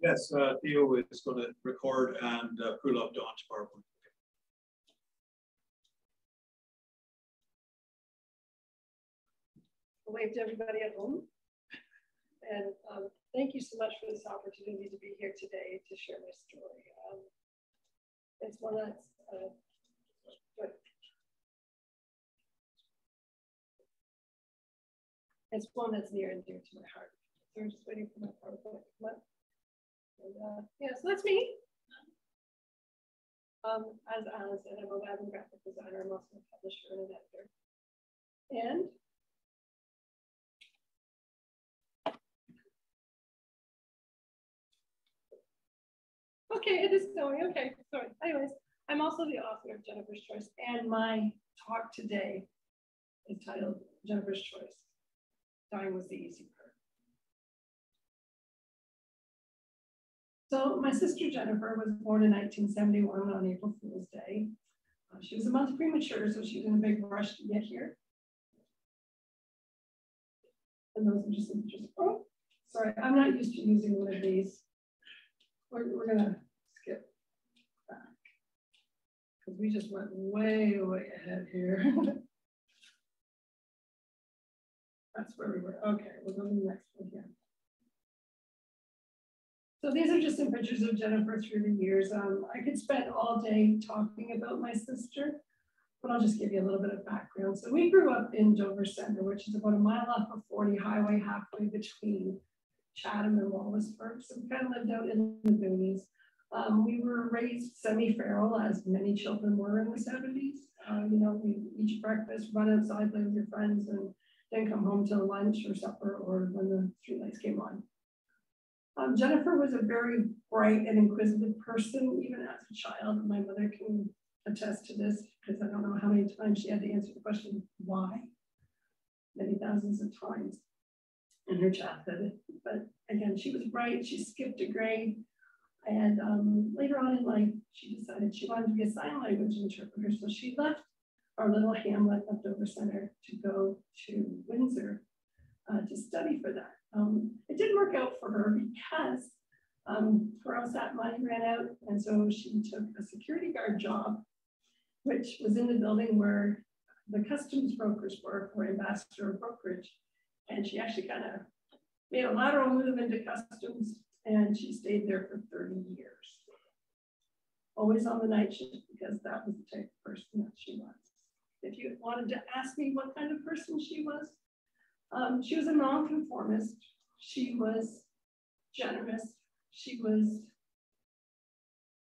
Yes, Theo is going to record and pull up Dawn's PowerPoint. Wave to everybody at home. And thank you so much for this opportunity to be here today to share my story. It's one that's it's one that's near and dear to my heart. So I'm just waiting for my PowerPoint to come up. And, yeah, so that's me. As Anna said, I'm a web and graphic designer. I'm also a publisher and an editor. And okay, it is going. Okay, sorry. Anyways, I'm also the author of Jennifer's Choice, and my talk today is titled Jennifer's Choice. Dying was the easy part. So my sister Jennifer was born in 1971 on April Fool's Day. She was a month premature, so she was in a big rush to get here. And those are just oh, sorry, I'm not used to using one of these. We're gonna skip back because we just went way ahead here. That's where we were. Okay, we'll go to the next one here. So these are just some pictures of Jennifer through the years. I could spend all day talking about my sister, but I'll just give you a little bit of background. So we grew up in Dover Center, which is about a mile off of 40 highway, halfway between Chatham and Wallaceburg. So we kind of lived out in the boonies. We were raised semi-feral, as many children were in the 70s. You know, we eat breakfast, run outside, play with your friends, and then come home till lunch or supper or when the streetlights came on. Jennifer was a very bright and inquisitive person, even as a child. My mother can attest to this because I don't know how many times she had to answer the question, why? Many thousands of times in her childhood. But again, she was bright, she skipped a grade. And later on in life, she decided she wanted to be a sign language interpreter. So she left our little hamlet of Dover Center to go to Windsor to study for that. It didn't work out for her because her LSAT money ran out. And so she took a security guard job, which was in the building where the customs brokers were for Ambassador Brokerage. And she actually kind of made a lateral move into customs, and she stayed there for 30 years. Always on the night shift because that was the type of person that she was. If you wanted to ask me what kind of person she was a nonconformist. She was generous. She was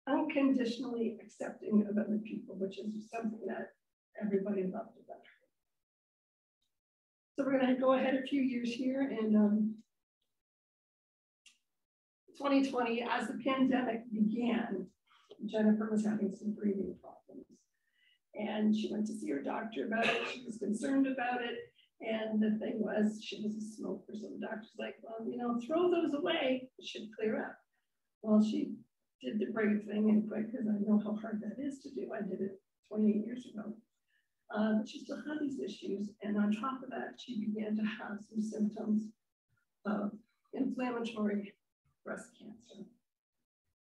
unconditionally accepting of other people, which is something that everybody loved about her. So we're going to go ahead a few years here. And 2020, as the pandemic began, Jennifer was having some breathing problems. And she went to see her doctor about it. She was concerned about it. And the thing was, she was a smoker. So the doctor's like, well, you know, throw those away. It should clear up. Well, she did the brave thing and quit because I know how hard that is to do. I did it 28 years ago. But she still had these issues. And on top of that, she began to have some symptoms of inflammatory breast cancer.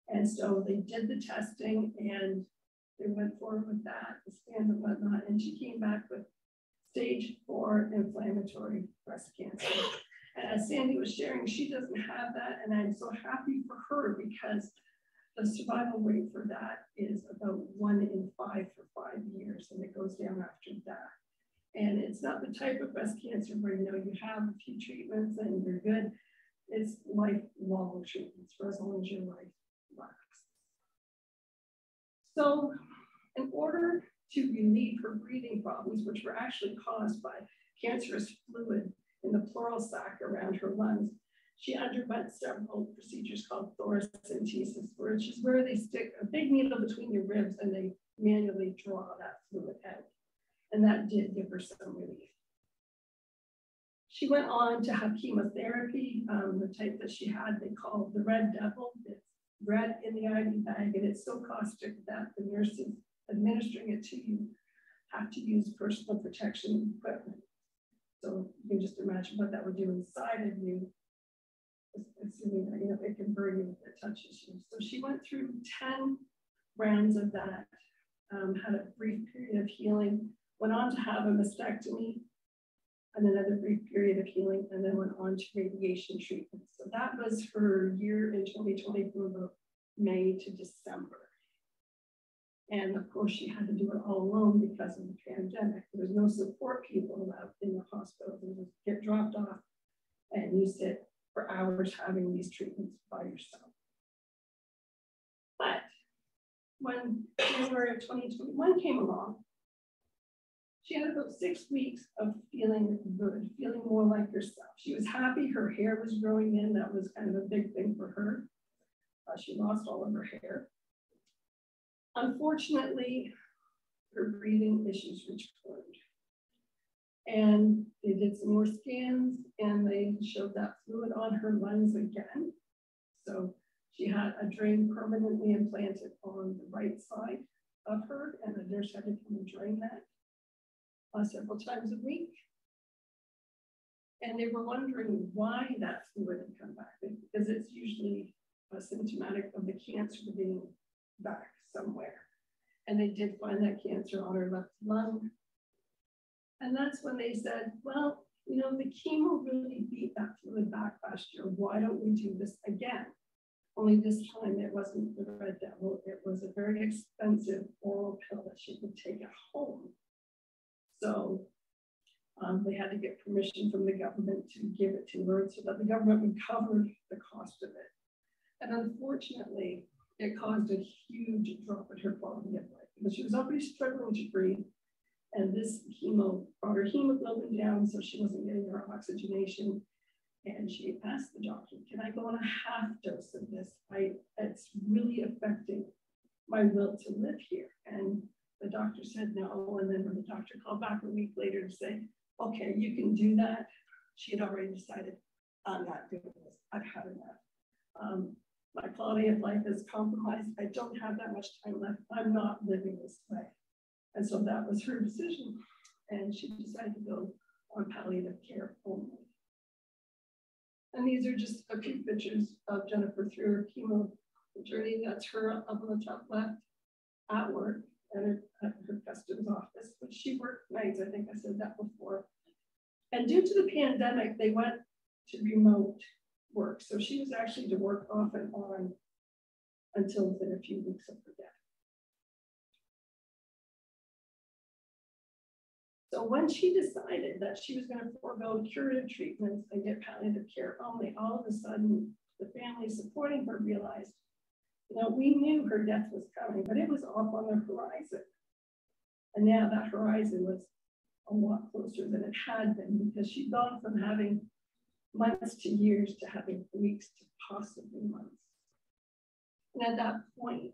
And so they did the testing and they went forward with that, the scan and whatnot. And she came back with stage 4 inflammatory breast cancer. And as Sandy was sharing, she doesn't have that. And I'm so happy for her because the survival rate for that is about 1 in 5 for 5 years, and it goes down after that. And it's not the type of breast cancer where, you know, you have a few treatments and you're good. It's lifelong treatments for as long as your life lasts. So in order to relieve her breathing problems, which were actually caused by cancerous fluid in the pleural sac around her lungs, she underwent several procedures called thoracentesis, which is where they stick a big needle between your ribs and they manually draw that fluid out. And that did give her some relief. She went on to have chemotherapy, the type that she had, they call the red devil. It's red in the IV bag, and it's so caustic that the nurses administering it to you have to use personal protection equipment. So you can just imagine what that would do inside of you. assuming that, you know, it can burn you if it touches you. So she went through 10 rounds of that, had a brief period of healing, went on to have a mastectomy, and another brief period of healing, and then went on to radiation treatment. So that was her year in 2020 from about May to December. And of course, she had to do it all alone because of the pandemic. There was no support people allowed in the hospital. You just get dropped off and you sit for hours having these treatments by yourself. But when January of 2021 came along, she had about 6 weeks of feeling good, feeling more like herself. She was happy, her hair was growing in. That was kind of a big thing for her. She lost all of her hair. Unfortunately, her breathing issues returned. And they did some more scans and they showed that fluid on her lungs again. So she had a drain permanently implanted on the right side of her, and the nurse had to come and drain that several times a week. And they were wondering why that fluid had come back, because it's usually symptomatic of the cancer being back somewhere. And they did find that cancer on her left lung. And that's when they said, well, you know, the chemo really beat that fluid back last year. Why don't we do this again? Only this time it wasn't the Red Devil. It was a very expensive oral pill that she could take at home. So they had to get permission from the government to give it to her so that the government would cover the cost of it. And unfortunately, it caused a huge drop in her quality of life because she was already struggling to breathe. And this chemo brought her hemoglobin down, so she wasn't getting her oxygenation. And she asked the doctor, can I go on a half dose of this? It's really affecting my will to live here. And the doctor said no. And then when the doctor called back a week later to say, okay, you can do that, she had already decided, I'm not doing this. I've had enough. My quality of life is compromised. I don't have that much time left. I'm not living this way. And so that was her decision. And she decided to go on palliative care only. And these are just a few pictures of Jennifer through her chemo journey. That's her up on the top left at work and at her customs office. But she worked nights, I think I said that before. And due to the pandemic, they went to remote work. So she was actually to work off and on until within a few weeks of her death. So when she decided that she was going to forego curative treatments and get palliative care only, all of a sudden, the family supporting her realized, you know, we knew her death was coming, but it was off on the horizon. And now that horizon was a lot closer than it had been because she'd gone from having months to years to having weeks to possibly months. And at that point,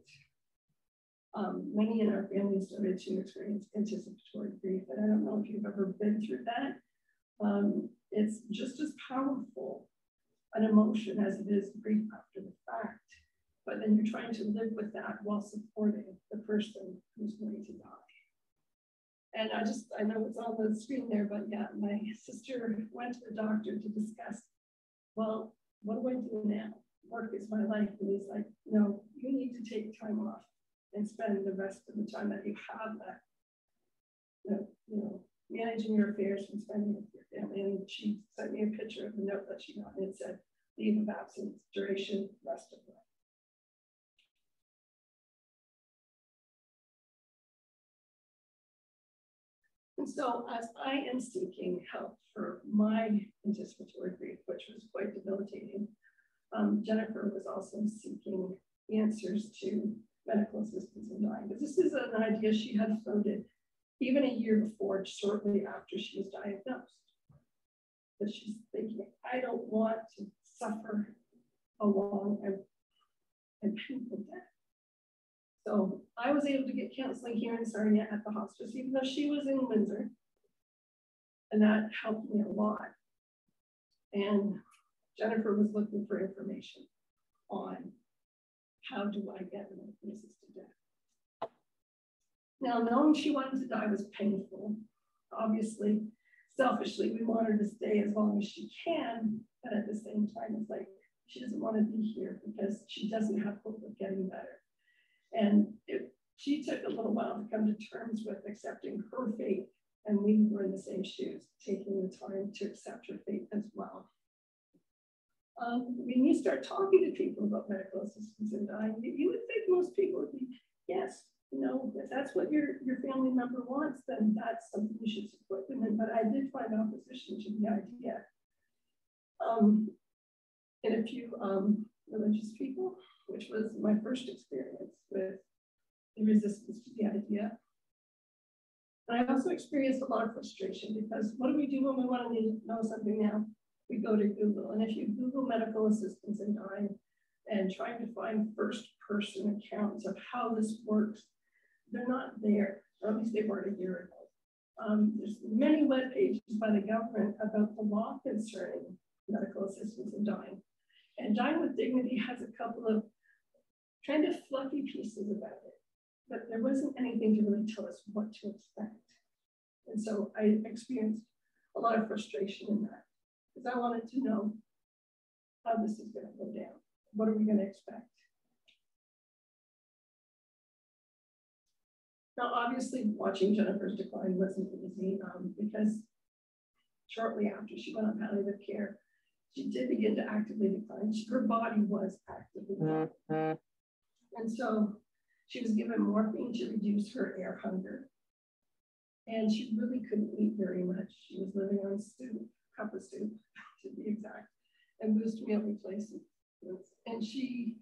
many in our family started to experience anticipatory grief. And I don't know if you've ever been through that. It's just as powerful an emotion as it is grief after the fact. But then you're trying to live with that while supporting the person who's going to die. And I know it's on the screen there, but yeah, my sister went to the doctor to discuss, well, what do I do now? Work is my life. And he's like, no, you need to take time off and spend the rest of the time that you have that, you know, managing your affairs and spending with your family. And she sent me a picture of the note that she got, and it said, leave of absence, duration, rest of life. And so as I am seeking help for my anticipatory grief, which was quite debilitating, Jennifer was also seeking answers to medical assistance in dying. Because this is an idea she had floated even a year before, shortly after she was diagnosed. But she's thinking, I don't want to suffer a long and painful death. So I was able to get counseling here in Sarnia at the hospice, even though she was in Windsor. And that helped me a lot. And Jennifer was looking for information on how do I get an assisted death. Now, knowing she wanted to die was painful. Obviously, selfishly, we want her to stay as long as she can, but at the same time, it's like, she doesn't want to be here because she doesn't have hope of getting better. And she took a little while to come to terms with accepting her fate, and we were in the same shoes, taking the time to accept her fate as well. When you start talking to people about medical assistance in dying, you would think most people would be, yes, you know, if that's what your family member wants, then that's something you should support them in. But I did find opposition to the idea. In a few religious people, which was my first experience with the resistance to the idea. And I also experienced a lot of frustration because what do we do when we want to know something now? We go to Google, and if you Google medical assistance in dying and trying to find first-person accounts of how this works, they're not there, or at least they weren't a year ago. There's many web pages by the government about the law concerning medical assistance in dying. And Dying with Dignity has a couple of kind of fluffy pieces about it, but there wasn't anything to really tell us what to expect. And so I experienced a lot of frustration in that, because I wanted to know how this is going to go down. What are we going to expect? Now, obviously, watching Jennifer's decline wasn't easy because shortly after she went on palliative care, she did begin to actively decline. Her body was actively declining. And so she was given morphine to reduce her air hunger. And she really couldn't eat very much. She was living on soup, cup of soup, to be exact, and boost meal replacements. And she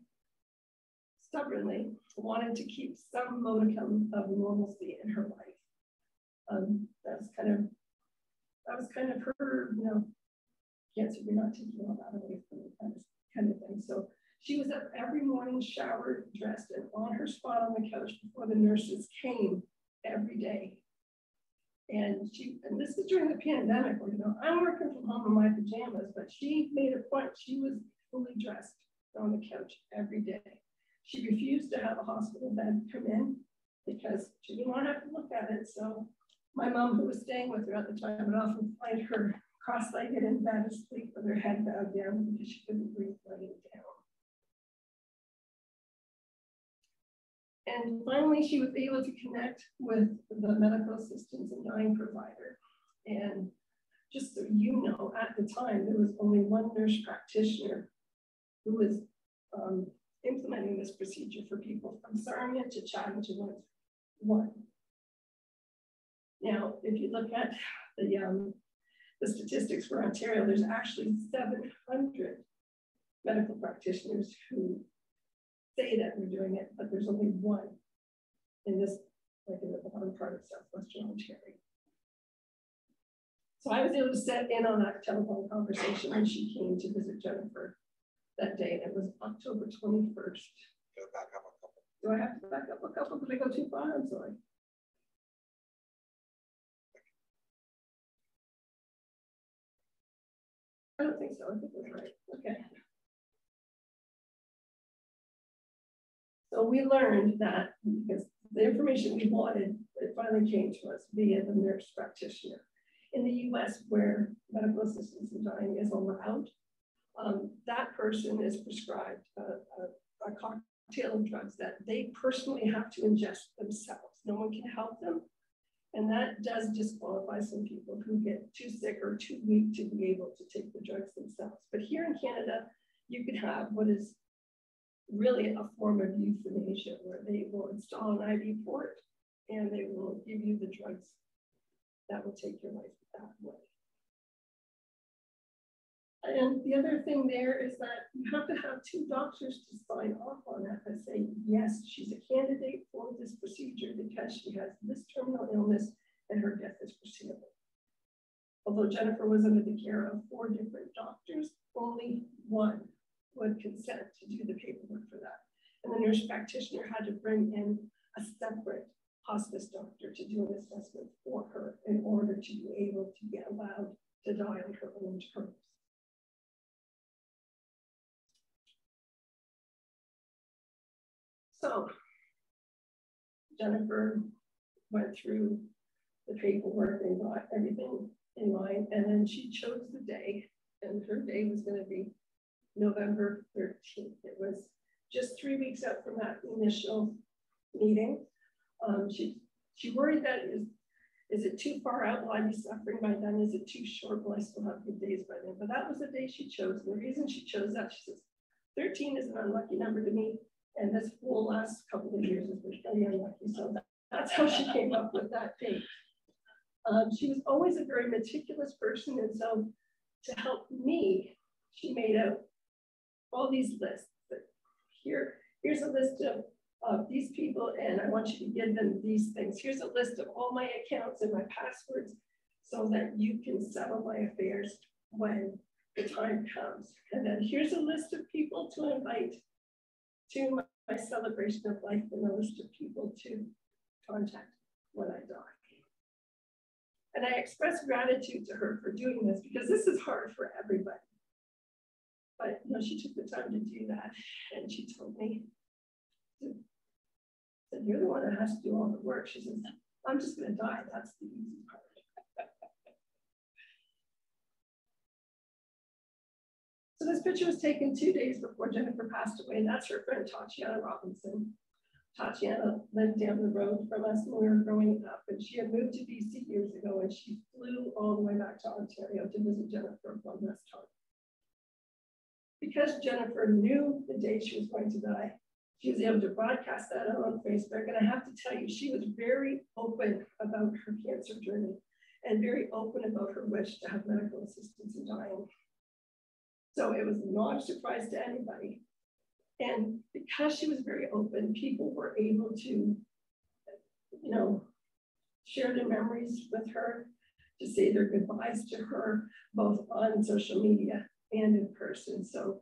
stubbornly wanted to keep some modicum of normalcy in her life. That was kind of her, you know, cancer, we're not taking all that away from me, kind of thing. So she was up every morning, showered, dressed, and on her spot on the couch before the nurses came every day. And this is during the pandemic, where, you know, I'm working from home in my pajamas, but she made a point. She was fully dressed on the couch every day. She refused to have a hospital bed come in because she didn't want to have to look at it. So my mom, who was staying with her at the time, would often find her cross-legged in bed asleep with her head bowed down because she couldn't breathe laying down. And finally, she was able to connect with the medical assistance and dying provider. And just so you know, at the time, there was only one nurse practitioner who was implementing this procedure for people from Sarnia to Chatham to one. Now, if you look at the statistics for Ontario, there's actually 700 medical practitioners who say that we're doing it, but there's only one in this, like in the bottom part of Southwestern Ontario. So I was able to set in on that telephone conversation when she came to visit Jennifer that day, and it was October 21st. Go back up a couple. Do I have to back up a couple? Did I go too far? I'm sorry. I don't think so. I think that's right. Okay. So we learned that because the information we wanted, it finally came to us via the nurse practitioner. In the US, where medical assistance in dying is allowed, that person is prescribed a cocktail of drugs that they personally have to ingest themselves. No one can help them. And that does disqualify some people who get too sick or too weak to be able to take the drugs themselves. But here in Canada, you can have what is really a form of euthanasia, where they will install an IV port and they will give you the drugs that will take your life that way. And the other thing there is that you have to have two doctors to sign off on that and say, yes, she's a candidate for this procedure because she has this terminal illness and her death is foreseeable. Although Jennifer was under the care of 4 different doctors, only one would consent to do the paperwork for that. And the nurse practitioner had to bring in a separate hospice doctor to do an assessment for her in order to be able to be allowed to die on her own terms. So Jennifer went through the paperwork and got everything in line, and then she chose the day, and her day was going to be November 13th. It was just 3 weeks out from that initial meeting. She worried that is it too far out? Will I be suffering by then? Is it too short? Will I still have good days by then? But that was the day she chose. And the reason she chose that, she says, 13 is an unlucky number to me. And this whole last couple of years has been very unlucky. So that's how she came up with that date. She was always a very meticulous person. And so to help me, she made out all these lists. Here's a list of these people, and I want you to give them these things. Here's a list of all my accounts and my passwords so that you can settle my affairs when the time comes. And then here's a list of people to invite to my celebration of life and a list of people to contact when I die. And I express gratitude to her for doing this because this is hard for everybody. But you know, she took the time to do that, and she told me, that you're the one that has to do all the work. She says, I'm just going to die. That's the easy part. So this picture was taken 2 days before Jennifer passed away, and that's her friend Tatiana Robinson. Tatiana lived down the road from us when we were growing up, and she had moved to BC years ago, and she flew all the way back to Ontario to visit Jennifer one last time. Because Jennifer knew the day she was going to die, she was able to broadcast that on Facebook. And I have to tell you, she was very open about her cancer journey and very open about her wish to have medical assistance in dying. So it was not a surprise to anybody. And because she was very open, people were able to, you know, share their memories with her, to say their goodbyes to her, both on social media and in person. So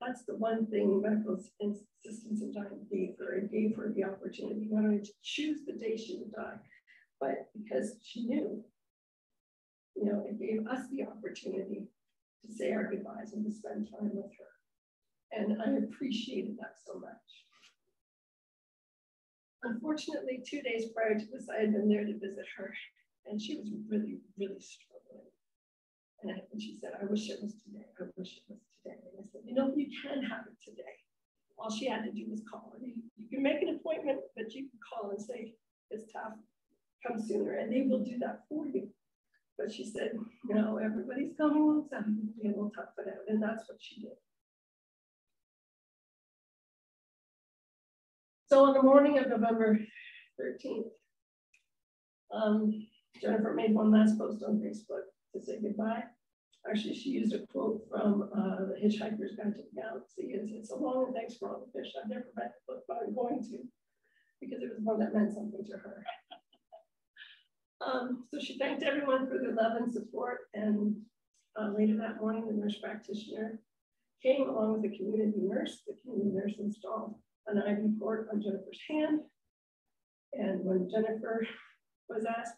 that's the one thing medical assistance in dying gave her. It gave her the opportunity not only to choose the day she would die, but because she knew, you know, it gave us the opportunity to say our goodbyes and to spend time with her. And I appreciated that so much. Unfortunately, 2 days prior to this, I had been there to visit her, and she was really, really struggling. And she said, I wish it was today. I wish it was today. And I said, you know, you can have it today. All she had to do was call. You can make an appointment, but you can call and say, it's tough, come sooner. And they will do that for you. But she said, no, everybody's coming on Saturday, and we'll tough it out. And that's what she did. So on the morning of November 13th, Jennifer made one last post on Facebook to say goodbye. Actually, she used a quote from the Hitchhiker's Guide to the Galaxy. It's so long and thanks for all the fish. I've never read the book, but I'm going to, because it was one that meant something to her. So she thanked everyone for their love and support. And later that morning, the nurse practitioner came along with the community nurse. The community nurse installed an IV port on Jennifer's hand. And when Jennifer was asked,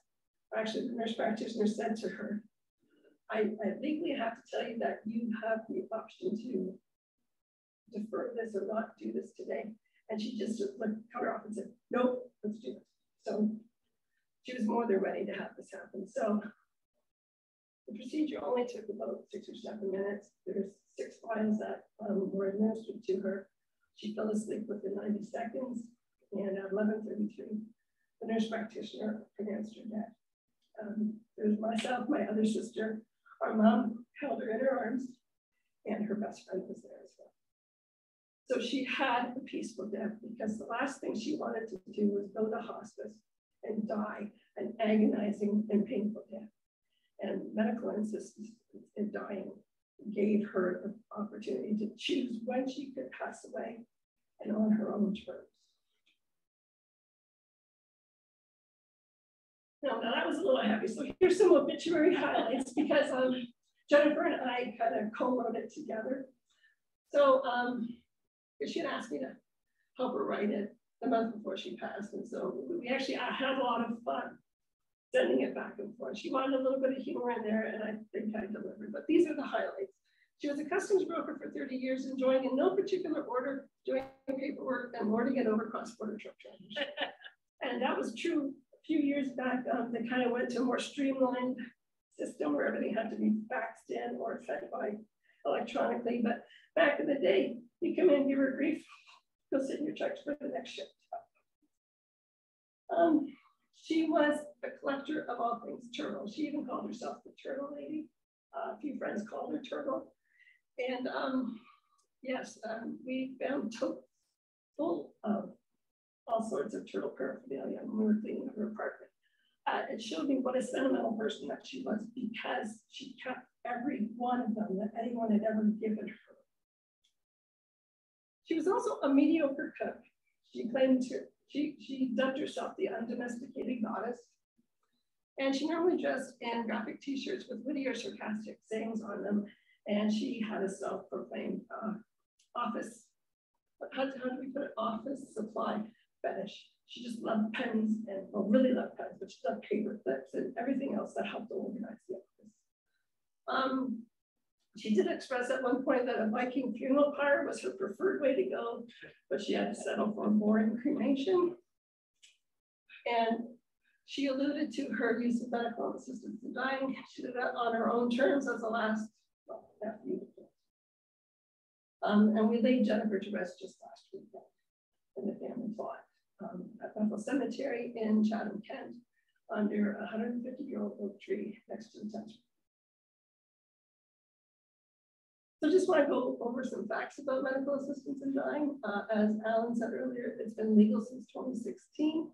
actually the nurse practitioner said to her, I legally have to tell you that you have the option to defer this or not do this today. And she just cut her off and said, nope, let's do this. So she was more than ready to have this happen. So the procedure only took about 6 or 7 minutes. There's 6 files that were administered to her. She fell asleep within 90 seconds. And at 11:33, the nurse practitioner pronounced her dead. There's myself, my other sister, our mom held her in her arms, and her best friend was there as well. So she had a peaceful death because the last thing she wanted to do was go to hospice and die an agonizing and painful death. And medical assistance in dying gave her the opportunity to choose when she could pass away and on her own terms. No, that was a little heavy. So here's some obituary highlights because Jennifer and I kind of co-wrote it together. So she had asked me to help her write it the month before she passed. And so we actually had a lot of fun sending it back and forth. She wanted a little bit of humor in there, and I think I delivered. But these are the highlights. She was a customs broker for 30 years, enjoying in no particular order, doing paperwork and lording it over cross-border truck drivers. And that was true a few years back. They kind of went to a more streamlined system where everything had to be faxed in or sent by electronically, but back in the day, you come in, give her grief, go sit in your trucks for the next shift. She was a collector of all things turtle. She even called herself the turtle lady. A few friends called her turtle. And yes, we found totes full of all sorts of turtle paraphernalia when we were cleaning her apartment. It showed me what a sentimental person that she was, because she kept every one of them that anyone had ever given her. She was also a mediocre cook. She claimed to, she dubbed herself the undomesticated goddess. And she normally dressed in graphic t-shirts with witty or sarcastic sayings on them. And she had a self-proclaimed office, how do we put it, office supply fetish. She just loved pens and, well, really loved pens, but she loved paper clips and everything else that helped to organize the office. She did express at one point that a Viking funeral pyre was her preferred way to go, but she had to settle for a boring cremation. And she alluded to her use of medical assistance in dying. She did that on her own terms as a last, well, nephew. And we laid Jennifer to rest just last weekend in the family plot at Bethel Cemetery in Chatham, Kent, under a 150-year-old oak tree next to the cemetery. So just want to go over some facts about medical assistance in dying. As Alan said earlier, it's been legal since 2016.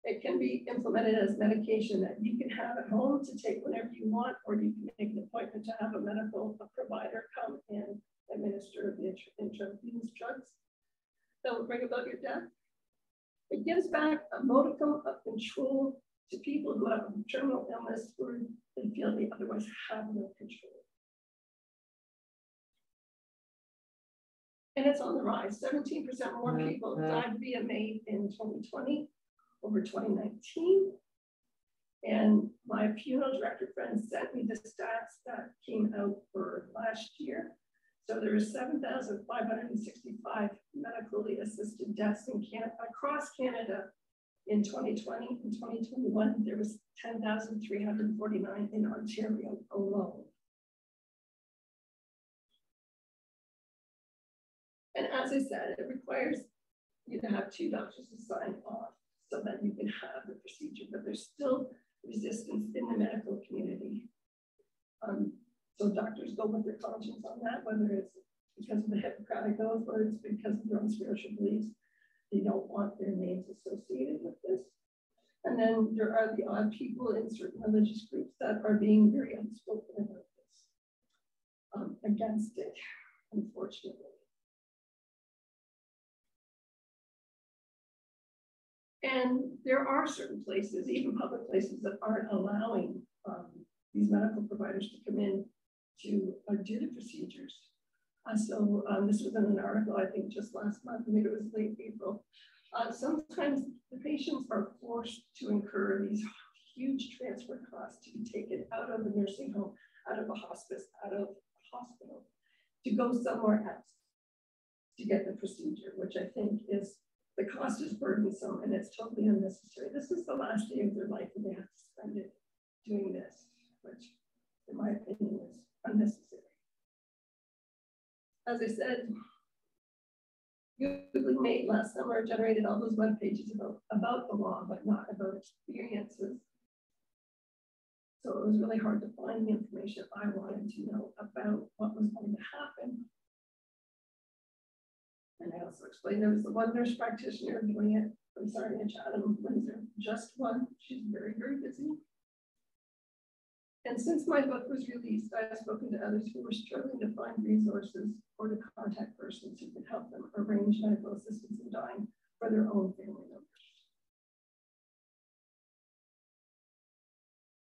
It can be implemented as medication that you can have at home to take whenever you want, or you can make an appointment to have a medical provider come and administer the intravenous drugs that will bring about your death. It gives back a modicum of control to people who have a terminal illness where they feel they otherwise have no control. And it's on the rise. 17% more people died via MAID in 2020 over 2019. And my funeral director friend sent me the stats that came out for last year. So there were 7,565 medically assisted deaths in Canada, across Canada in 2020. In 2021, there was 10,349 in Ontario alone. And as I said, it requires you to have 2 doctors to sign off so that you can have the procedure, but there's still resistance in the medical community. So doctors go with their conscience on that, whether it's because of the Hippocratic Oath or it's because of their own spiritual beliefs. They don't want their names associated with this. And then there are the odd people in certain religious groups that are being very unspoken about this, against it, unfortunately. And there are certain places, even public places, that aren't allowing these medical providers to come in to do the procedures. So this was in an article, I think just last month, maybe it was late April. Sometimes the patients are forced to incur these huge transfer costs to be taken out of the nursing home, out of a hospice, out of a hospital, to go somewhere else to get the procedure, which I think is, the cost is burdensome and it's totally unnecessary. This is the last day of their life and they have to spend it doing this, which in my opinion is unnecessary. As I said, Googling Made last summer generated all those web pages about the law, but not about experiences. So it was really hard to find the information I wanted to know about what was going to happen. And I also explained there was the one nurse practitioner doing it. I'm sorry, in Chatham, Windsor, just one. She's very, very busy. And since my book was released, I have spoken to others who were struggling to find resources or to contact persons who could help them arrange medical assistance in dying for their own family members.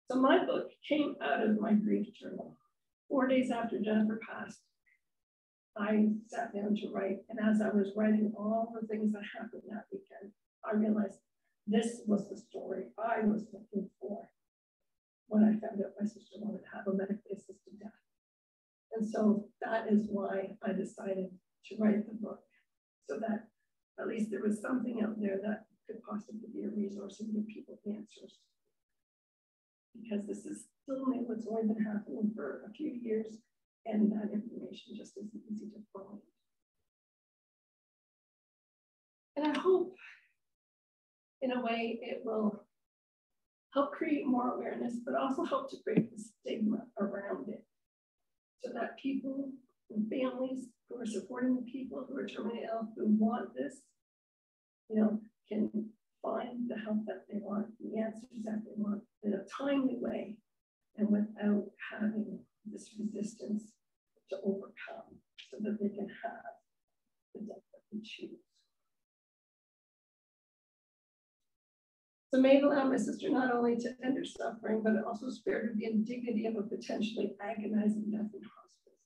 So my book came out of my grief journal. 4 days after Jennifer passed, I sat down to write, and as I was writing all the things that happened that weekend, I realized this was the story I was looking for when I found out my sister wanted to have a medically assisted death. And so that is why I decided to write the book, so that at least there was something out there that could possibly be a resource and give people answers. Because this is still new, it's only been happening for a few years, and that information just isn't easy to find. And I hope, in a way, it will help create more awareness, but also help to break the stigma around it, so that people and families who are supporting the people who are terminally ill, who want this, can find the help that they want, the answers that they want in a timely way, and without having this resistance to overcome, so that they can have the death that they choose. So may it allow my sister not only to end her suffering, but also spare her the indignity of a potentially agonizing death in hospice.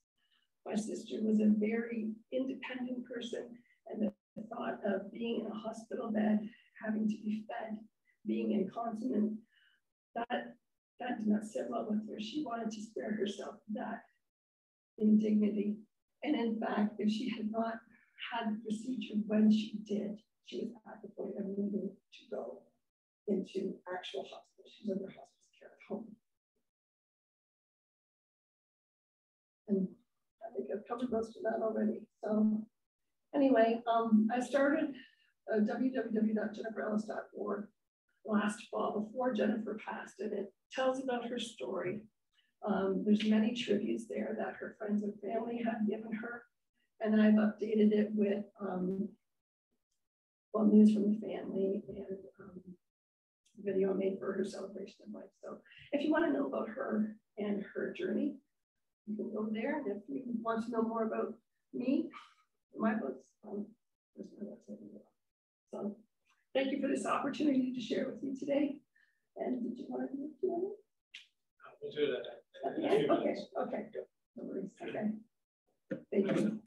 My sister was a very independent person, and the thought of being in a hospital bed, having to be fed, being incontinent, that did not sit well with her. She wanted to spare herself that indignity. And in fact, if she had not had the procedure when she did, she was at the point of needing to go into actual hospital. She's under hospice care at home. And I think I've covered most of that already. So anyway, I started www.jenniferellis.org last fall before Jennifer passed, and it tells about her story. There's many tributes there that her friends and family have given her, and I've updated it with news from the family and video I made for her celebration of life. So if you want to know about her and her journey, you can go there. And if you want to know more about me, my books, there's my website. So thank you for this opportunity to share with you today. And did you want to do it? We'll do that at the end. Okay. No worries. Okay. Thank you.